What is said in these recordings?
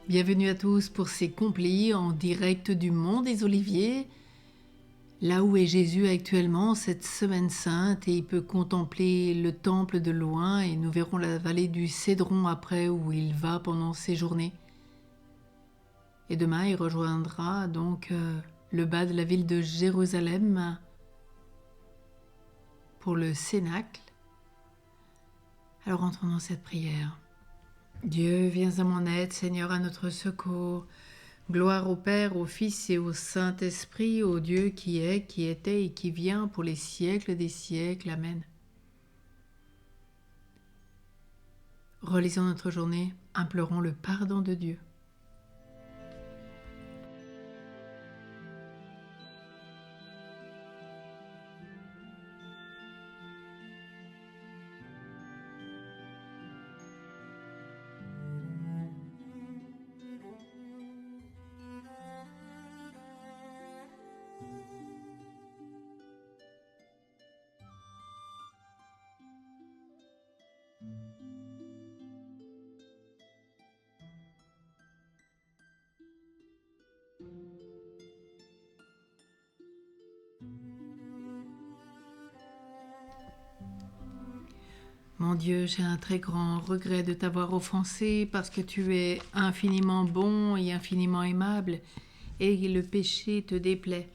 Bienvenue à tous pour ces complis en direct du Mont des Oliviers, là où est Jésus actuellement cette semaine sainte, et il peut contempler le temple de loin et nous verrons la vallée du Cédron après où il va pendant ses journées. Et demain il rejoindra donc le bas de la ville de Jérusalem pour le Cénacle. Alors entrons dans cette prière. Dieu, viens à mon aide, Seigneur, à notre secours. Gloire au Père, au Fils et au Saint-Esprit, au Dieu qui est, qui était et qui vient pour les siècles des siècles. Amen. Relisons notre journée, implorons le pardon de Dieu. Mon Dieu, j'ai un très grand regret de t'avoir offensé parce que tu es infiniment bon et infiniment aimable et le péché te déplaît.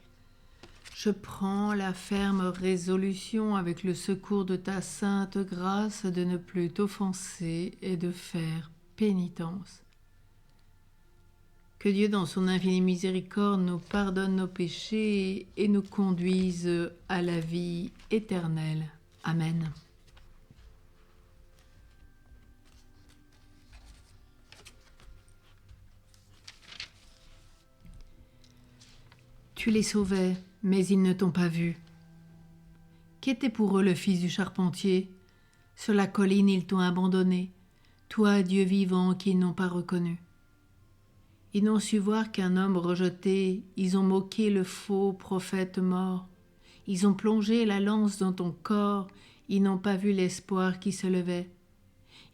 Je prends la ferme résolution avec le secours de ta sainte grâce de ne plus t'offenser et de faire pénitence. Que Dieu dans son infinie miséricorde nous pardonne nos péchés et nous conduise à la vie éternelle. Amen. Tu les sauvais, mais ils ne t'ont pas vu. Qu'était pour eux le fils du charpentier? Sur la colline ils t'ont abandonné, toi Dieu vivant qu'ils n'ont pas reconnu. Ils n'ont su voir qu'un homme rejeté, ils ont moqué le faux prophète mort. Ils ont plongé la lance dans ton corps, ils n'ont pas vu l'espoir qui se levait.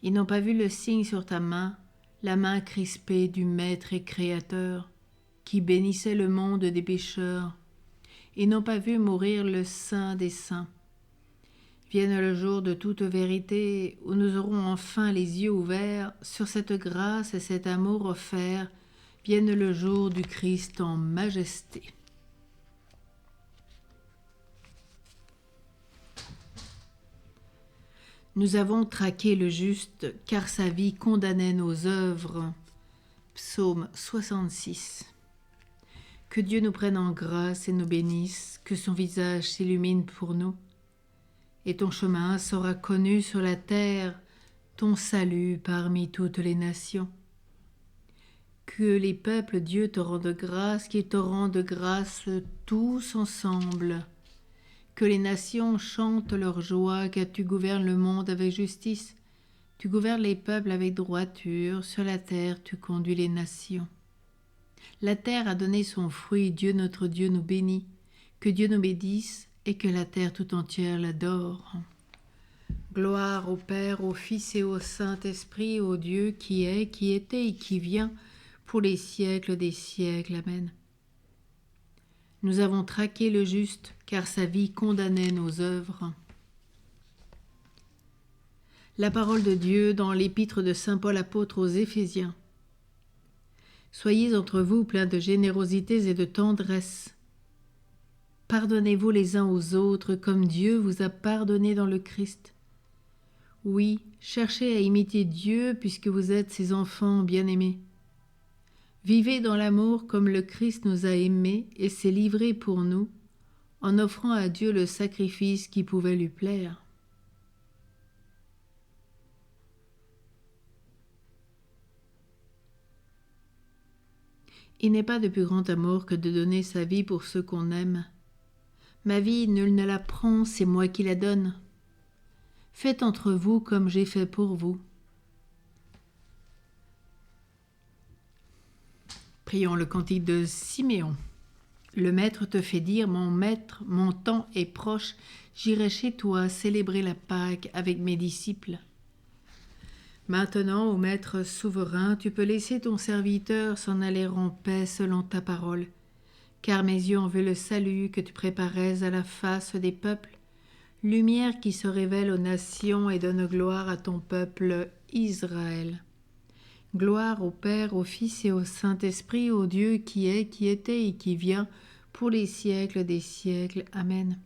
Ils n'ont pas vu le signe sur ta main, la main crispée du Maître et Créateur, qui bénissait le monde des pécheurs. Ils n'ont pas vu mourir le Saint des Saints. Vienne le jour de toute vérité, où nous aurons enfin les yeux ouverts sur cette grâce et cet amour offert. Vienne le jour du Christ en majesté. Nous avons traqué le juste, car sa vie condamnait nos œuvres. Psaume 66. Que Dieu nous prenne en grâce et nous bénisse, que son visage s'illumine pour nous. Et ton chemin sera connu sur la terre, ton salut parmi toutes les nations. Que les peuples, Dieu, te rendent grâce, qu'ils te rendent grâce tous ensemble. Que les nations chantent leur joie, car tu gouvernes le monde avec justice. Tu gouvernes les peuples avec droiture, sur la terre tu conduis les nations. La terre a donné son fruit, Dieu notre Dieu nous bénit. Que Dieu nous bénisse et que la terre tout entière l'adore. Gloire au Père, au Fils et au Saint-Esprit, au Dieu qui est, qui était et qui vient, pour les siècles des siècles. Amen. Nous avons traqué le juste, car sa vie condamnait nos œuvres. La parole de Dieu dans l'épître de saint Paul apôtre aux Éphésiens. Soyez entre vous pleins de générosité et de tendresse. Pardonnez-vous les uns aux autres comme Dieu vous a pardonné dans le Christ. Oui, cherchez à imiter Dieu puisque vous êtes ses enfants bien-aimés. Vivez dans l'amour comme le Christ nous a aimés et s'est livré pour nous, en offrant à Dieu le sacrifice qui pouvait lui plaire. Il n'est pas de plus grand amour que de donner sa vie pour ceux qu'on aime. Ma vie, nul ne la prend, c'est moi qui la donne. Faites entre vous comme j'ai fait pour vous. Prions le cantique de Siméon. Le Maître te fait dire, mon Maître, mon temps est proche, j'irai chez toi célébrer la Pâque avec mes disciples. Maintenant, ô Maître souverain, tu peux laisser ton serviteur s'en aller en paix selon ta parole, car mes yeux ont vu le salut que tu préparais à la face des peuples, lumière qui se révèle aux nations et donne gloire à ton peuple Israël. Gloire au Père, au Fils et au Saint-Esprit, au Dieu qui est, qui était et qui vient, pour les siècles des siècles. Amen.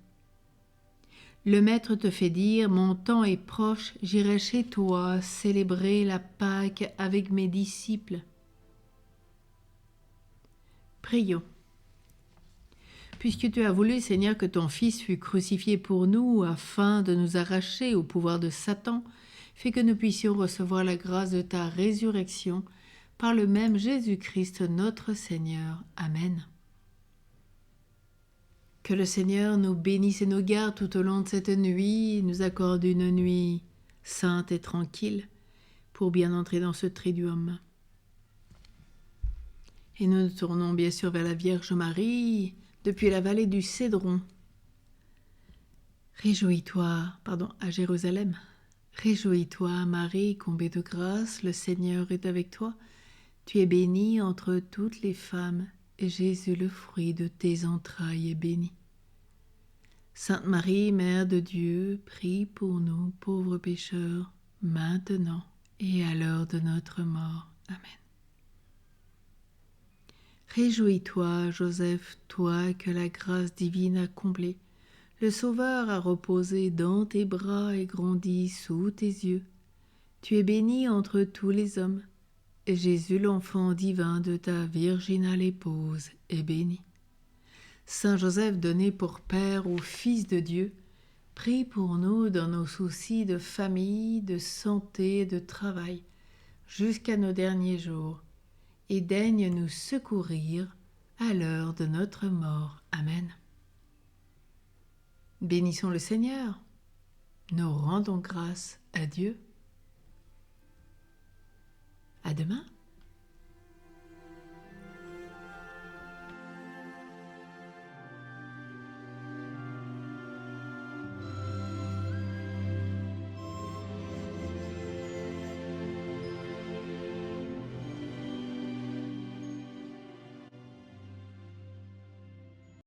Le Maître te fait dire, mon temps est proche, j'irai chez toi célébrer la Pâque avec mes disciples. Prions. Puisque tu as voulu, Seigneur, que ton Fils fût crucifié pour nous afin de nous arracher au pouvoir de Satan, fais que nous puissions recevoir la grâce de ta résurrection par le même Jésus-Christ notre Seigneur. Amen. Que le Seigneur nous bénisse et nous garde tout au long de cette nuit, nous accorde une nuit sainte et tranquille pour bien entrer dans ce triduum. Et nous nous tournons bien sûr vers la Vierge Marie depuis la vallée du Cédron. Réjouis-toi, à Jérusalem. Réjouis-toi, Marie, comblée de grâce, le Seigneur est avec toi. Tu es bénie entre toutes les femmes, et Jésus, le fruit de tes entrailles, est béni. Sainte Marie, Mère de Dieu, prie pour nous, pauvres pécheurs, maintenant et à l'heure de notre mort. Amen. Réjouis-toi, Joseph, toi que la grâce divine a comblé. Le Sauveur a reposé dans tes bras et grandi sous tes yeux. Tu es béni entre tous les hommes, et Jésus, l'enfant divin de ta virginale épouse, est béni. Saint Joseph, donné pour Père au Fils de Dieu, prie pour nous dans nos soucis de famille, de santé, de travail, jusqu'à nos derniers jours, et daigne nous secourir à l'heure de notre mort. Amen. Bénissons le Seigneur. Nous rendons grâce à Dieu. À demain.